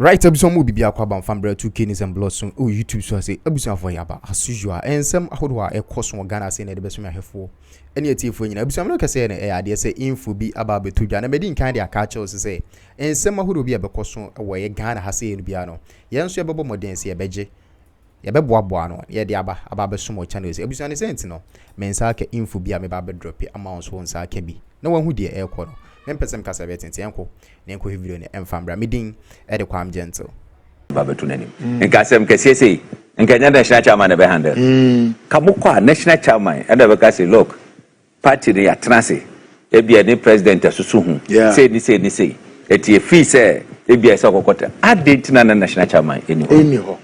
Right, ebuson mu bibia kwa ban fambre 2K ni sem blossom o YouTube so say ebuson afọ yaba as usual ensem ahodo a ekoso Ghana say na de beso ahefo ene etiefo nyina ebuson no kase na ade say info bi aba beto dwa na medi nkan de aka che say ensem ahodo bi abekoso wo ye Ghana ha say no bia no yenso yebebo moden say yebeje yebeboaboa no ye de aba beso mo channel say ebuson ne sent no mensa ka info bi a me ba be drop amount so nsa ka bi na wahu de ekọ no Empesem kasa betinti enko nenko video ne emfambra midin e de kwam gentle babetu nanim nkasem kesiese nkanya national chairman be handle kamukwa national chairman and be kase look party dey atrance e bia ni president asusu hu say ni eti free say e bia say kokota adent na national chairman eni ho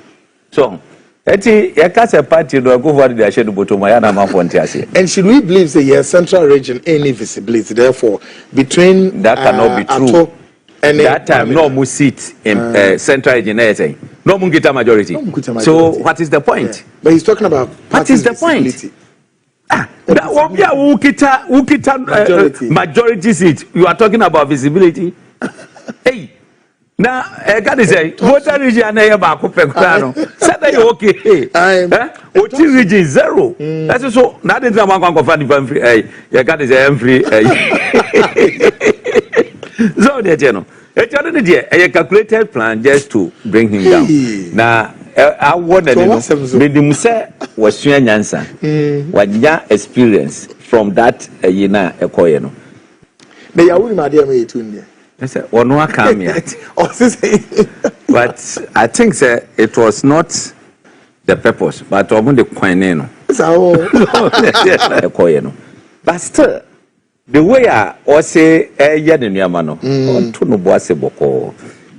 so eti yakase party no go forward dey share the bottom ya na man fonti ase. And should we believe say yes central region any visibility therefore between that cannot be true and that time no mu seat in central region anything no mu get majority. So what is the point? Yeah. But he's talking about what is the point? That who kita majority seat you are talking about visibility. Hey now, God is say, voter region na here back no. Say that you okay. Oti region 0. That's so. Now the time one confirm the free. Yeah, God is say free. So there, you know. It's already there. A calculated plan just to bring him down. Now, I want to know. The say was nyansa. Wanya experience from that yina ekoye no. Na ya wuni ma dia me etu I said, "Oh no, I come yet." But I think it was not the purpose, but the coin. But still, the way I say,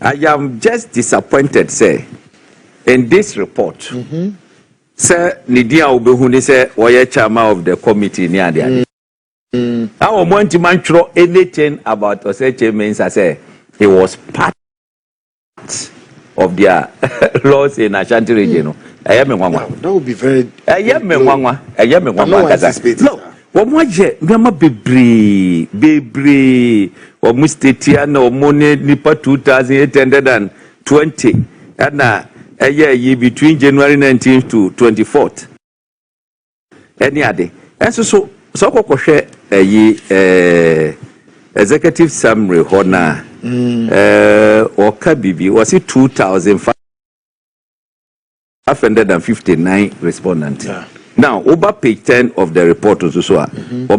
I am just disappointed. Say, in this report, say Nidia Ubehuni say, "Oye chairman of the committee near there." I want to mention anything about Oseche means I say he was part of their laws in Ashanti region. That would be very. No, what more je? Grandma Bebri, or Mustetiano, money nipa 2,820, and now a year between January 19th to 24th. Any other, and so kokoshe executive summary hona oka bibi was it 2,559 respondents. Now over page 10 of the report also so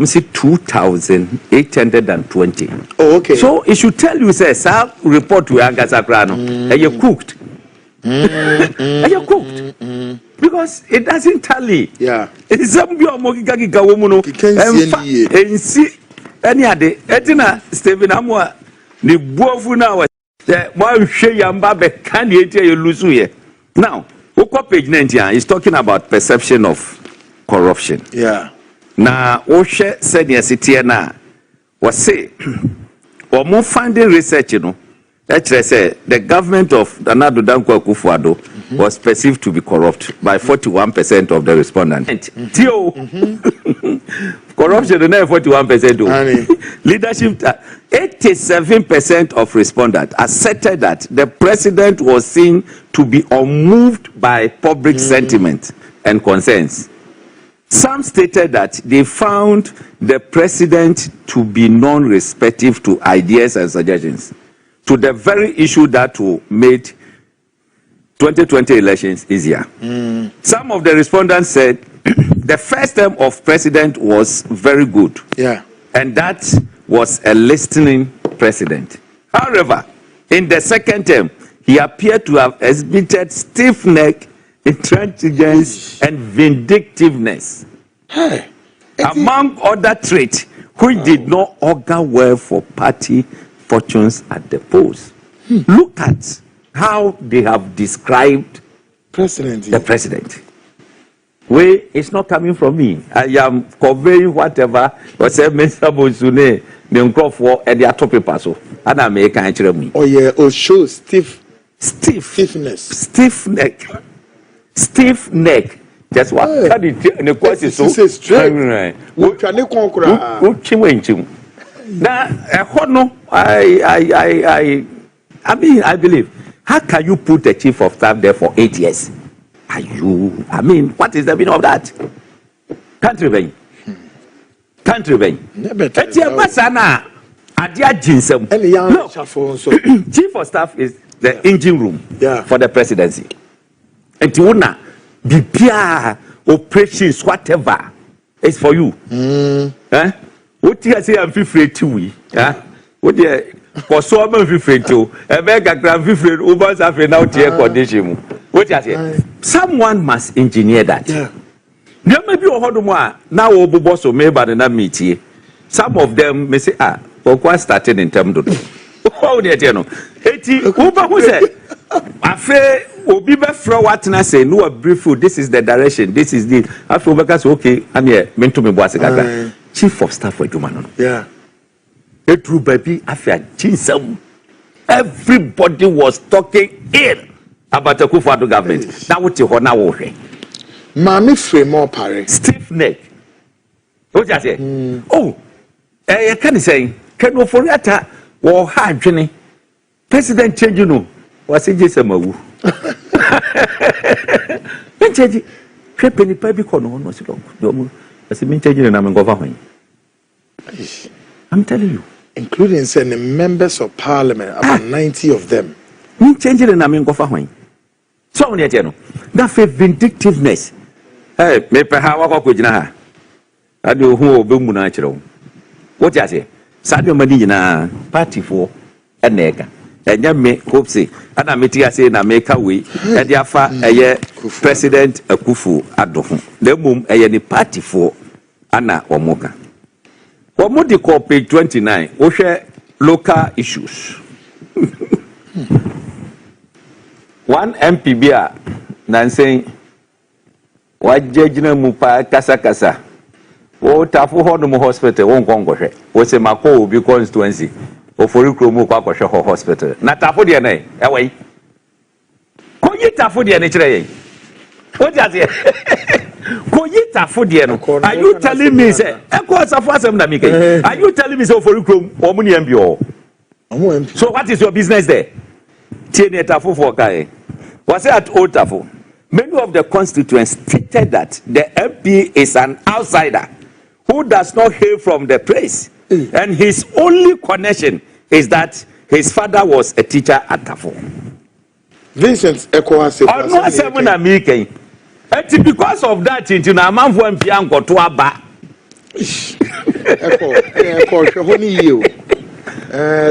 see 2,820. Oh, okay. So it should tell you say sir report we angasa krano you cooked. You cooked. Because it doesn't tally. Yeah. It is some bio mogigagi gawomuno. And see any other. Etina Stephen Amwa ni buofu na wa. One share yamba be candidate you lose here. Now, page 90 is talking about perception of corruption. Yeah. Now, Oshe said yes na was say or more funding research, you know. Actually, say the government of Akuffo Addo was perceived to be corrupt by 41% of the respondents. Corruption is 41%. Leadership, 87% of respondents accepted that the president was seen to be unmoved by public sentiment and concerns. Some stated that they found the president to be non-receptive to ideas and suggestions, to the very issue that will make 2020 elections easier. Some of the respondents said the first term of president was very good. Yeah. And that was a listening president. However, in the second term, he appeared to have exhibited stiff-neck, intransigence, and vindictiveness. Hey. Among other traits, which did not augur well for party fortunes at the polls. Look at how they have described the president. Way it's not coming from me. I am conveying whatever was said Mr. Bosune, the Akuffo and the top paper so and I make a me. Oh yeah, oh show stiffness. Stiff neck. Just what can it the question so straight. What can you conquer? Now, I mean, I believe How can you put a chief of staff there for 8 years? I mean, what is the meaning of that? Country vein. No. Chief of staff is the engine room for the presidency. And Tiuna, BPR, operations, whatever, is for you. What do you say? I'm free to we. What do you? For so I'm free to. I beg a grand free over African out here condition. What do you say? Someone must engineer that. There may be a whole more now. Obu boss or maybe by the meet. Some of them may say, for starting in terms of oh, dear, you know, 80 Uber who said, I fear will be better what I say, no, a brief food. This is the direction, this is the after because okay, I'm here, meant to me, was a chief of staff for Jumano. Yeah, a true baby, after Chinsam. Everybody was talking ill about the Akuffo Addo government. Now, what you want now? Mammy frame more parry. Stiff neck. What you say? Oh, I can't say. Can you forget that? Or hard journey. President change, you know. Was it just a move? Change. Creeping the baby corner was long. As a changing and I'm going. I'm telling you. Including sending members of parliament, about 90 of them. Changing and I'm going. So, that vindictiveness. Hey, me perhaps I could not. I do who be natural. What you say? Sadio Madina party for a nega. And you may hope say, and I may say, na make a way, and yafa a year President Akuffo Addo. The mum a year party for Anna or Moka. What would you call page 29? We share local issues. One MPB nan saying, what judge na mupa kasa. Oh, Tafu Honum Hospital won't conquer. What's a Mako be constituency or for you Kwakosha Hospital? Not Tafudiane, away. Coyita Fudiane. What does it? Coyita Fudiano. Are you telling me, say, are you telling me so for you or Muniambio? So, what is your business there? Tiene Tafu for Kai. Was it at Old Tafu? Many of the constituents stated that the MP is an outsider who does not hail from the place. And his only connection is that his father was a teacher at Tafu. Vincent Ekoase. And because of that, into na man for MP anko to aba. Eko honi you.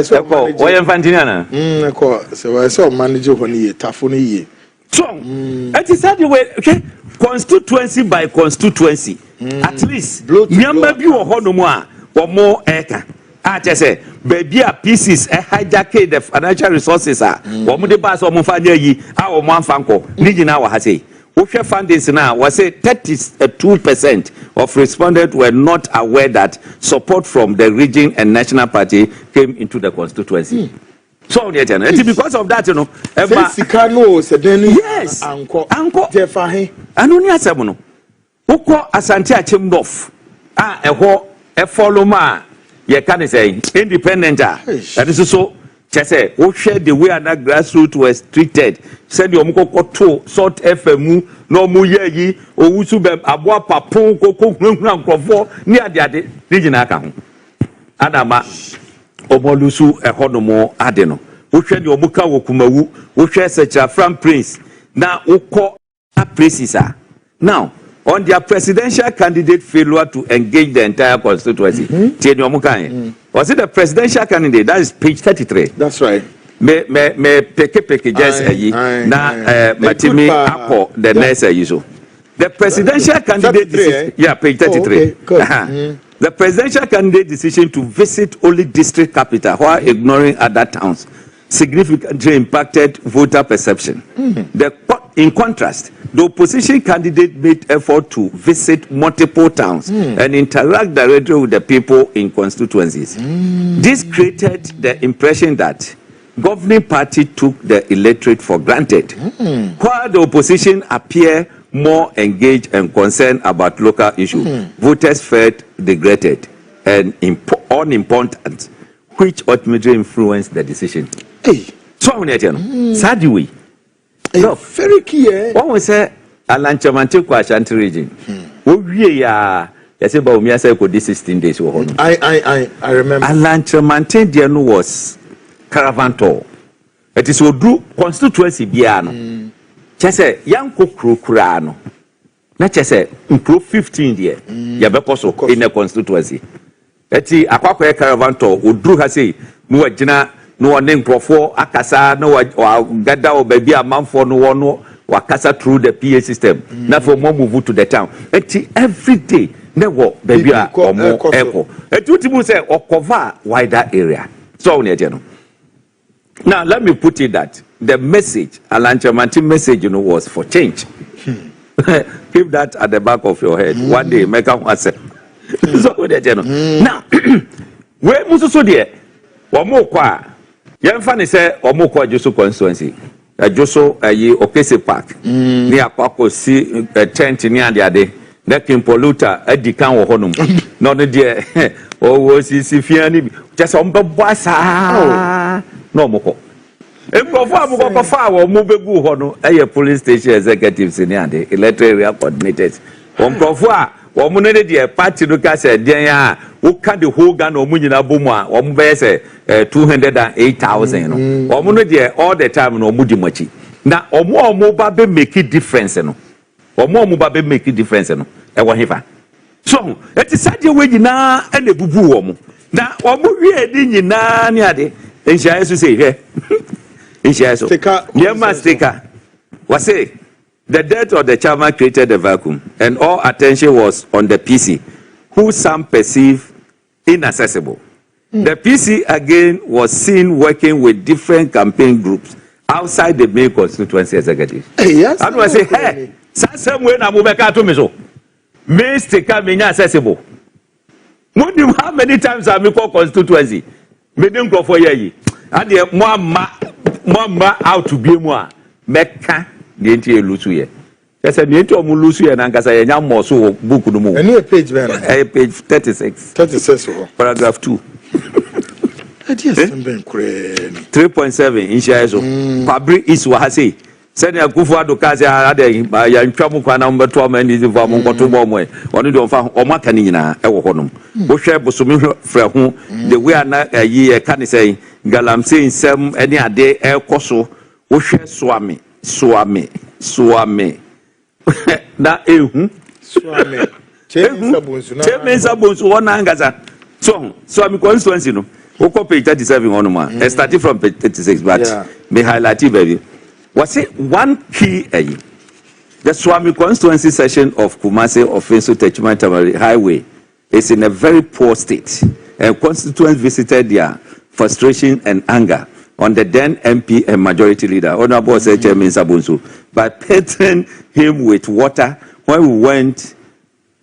So why Fantinana? Eko so I saw manager honi Tafu ni. So, it is that the way, okay? Constituency by constituency. At least, Nyamba bi wo ho no mo a or more eka. I just say, baby, pieces a hijack the financial resources are. Or mo de pass or mo fa yi a o mo anfanko. Ni gina wa ha say. Wo hwe fundings now was say 32% of respondents were not aware that support from the region and national party came into the constituency. So because of that, you know, yes, Uncle Jeffahe, and only a seven. Uko Asante Achimbof, a follow ma, ye can say independent. That is so. Just say, who shared the way that grassroots was treated. Said your Moko to sort FMU, no Muye, or Usube, Abwa Papu, Coco, near the regional account. Adama. Omolusu Ehonomo Adeno. Who shared your Muka Wokumawu, who shared such a Frank Prince. Now, Oko places are. Now, on their presidential candidate failure to engage the entire constituency. Was it the presidential candidate? That is page 33. That's right. Me peke just na matimi apo the next issue. The presidential candidate decision, yeah, page 33. Okay, the presidential candidate decision to visit only district capital while ignoring other towns significantly impacted voter perception. In contrast, the opposition candidate made effort to visit multiple towns and interact directly with the people in constituencies. This created the impression that governing party took the electorate for granted, while the opposition appear more engaged and concerned about local issues. Voters felt degraded and unimportant, which ultimately influenced the decision. So on it, sad way. No, very key. What we say, Alanchamante kwa Ashanti region. We are, yes, Bawumia said, could this 16 days. I remember. Alanchamante Diano was caravan tour. It is Odu Constituency Biano. Chese, young Kukurano. Not just say, improve 15 years. Yabekoso in the constituency. Eti Akuffo caravan tour, Odu has say, no, Jina. No one named Profo Akasa, no Gada or baby a man for no one Wakasa through the PA system. Now for more move to the town. Every day, never baby or more echo. A two say or cover wider area. So now let me put it that the message, Alanchamanti message, was for change. Keep that at the back of your head. One day, make up myself. So now, where Musu dear, one more qua. Yemfa say omukwa Joso constituency. Joso ayi Okese Park. Ni akwa si tent ni ade. Na Kimpoluta edikan wo honum. No no de o si fia ni. Just ombebo asa. No moko. Emkofo amukọ fa wo mu begu ho no eye police station executives ni ade, electoral area coordinators. Omkofo a wo mu no de party no ka se den a wo ka the whole Ghana omunyina bomu a wo mu be say 208,000 no. Wo mu no de all the time no mu di machi. Na omo ba be make difference no. Omo ba be make difference no. E wo hefa. So, it is said we nyina e na bubu wo mu. Na omo wie di nyina ni ade. Enhia yesu say here. Enhia so. Yema sticker. Was say the death of the chairman created a vacuum, and all attention was on the PC, who some perceive inaccessible. The PC again was seen working with different campaign groups outside the main constituency executive. Yes. And I say, hey, somewhere na mubeka to me so. May sticker me accessible. How many times have we called constituency? Me didn't go for ye. And the mama out to be more. Meka. The entire lusu ye. Yes, and the entire lusu ye and Ankasa yam more so book no more. Any page, man. Page 36. 36. Paragraph 2. 3.7 in Shazo. Pabri is Wahasi. Send a Akuffo Addo Kazi Ade, Yantramu Kana number 12 men is for Moncotumbo, or you don't find Omakanina, Ewohonum. Bushe Busumi Frehu, the way a year can say, Galam saying some any a day, El Coso, Bushe Swami. Swami. Na Swami. Chairman Sabons one angaza. So I'm constituency no. Oko page 37 on one. Starting from page 36, but me highlight it, baby. Was it one key? The Swami constituency section of Kumasi Offensive Techman Tamari Highway is in a very poor state, and constituents visited their frustration and anger on the then MP and majority leader, Honorable Chairman Sabunsu, by pelting him with water when we went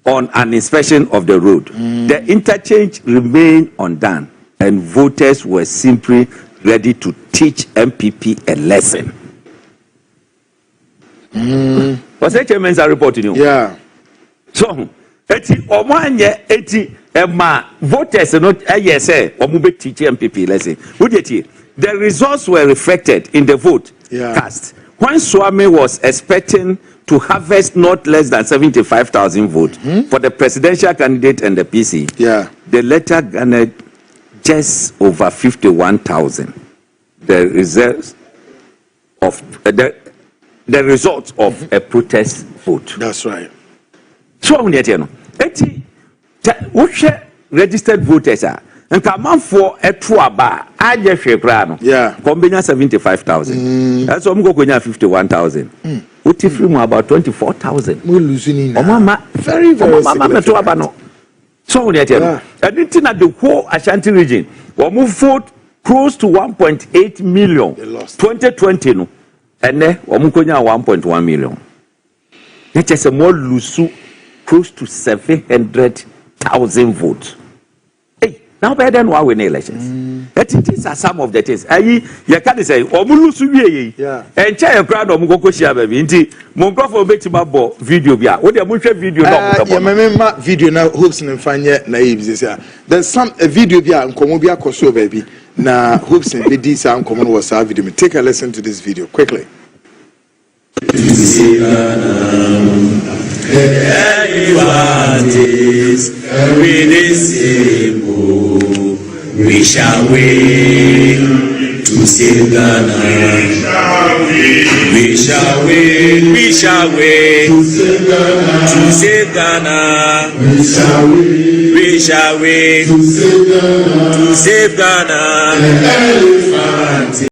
on an inspection of the road. The interchange remained undone, and voters were simply ready to teach MPP a lesson. Was that Chairman's reporting you? Yeah. So, voters not yes, Omube teach MPP lesson. The results were reflected in the vote cast. When Swami was expecting to harvest not less than 75,000 votes for the presidential candidate and the PC, the latter garnered just over 51,000. The result of a protest vote. That's right. So, registered voters are. And come on for a truaba, I just combine 75,000. That's why I'm going to 51,000. What if you about 24,000? We're losing Mama, very, very significant. So, and it's not the whole Ashanti region. We move forward close to 1.8 million. 2020, no. And then we move 1.1 million. That is a more loose, close to 700,000 votes. Now better than why we in elections. These are some of the things. You can't say, and chair crowd of Mugoko Shia baby. Indeed, Mongofo Betimabo video. What the Musha video? Video now, Hopeson and Fanya naive. There's some a video via and Komobia Koso baby. Now, Hopeson BD sound common was our video. Take a listen to this video quickly. We shall win to save Ghana. We shall win. We shall win to save Ghana. We shall win. We shall win to save Ghana.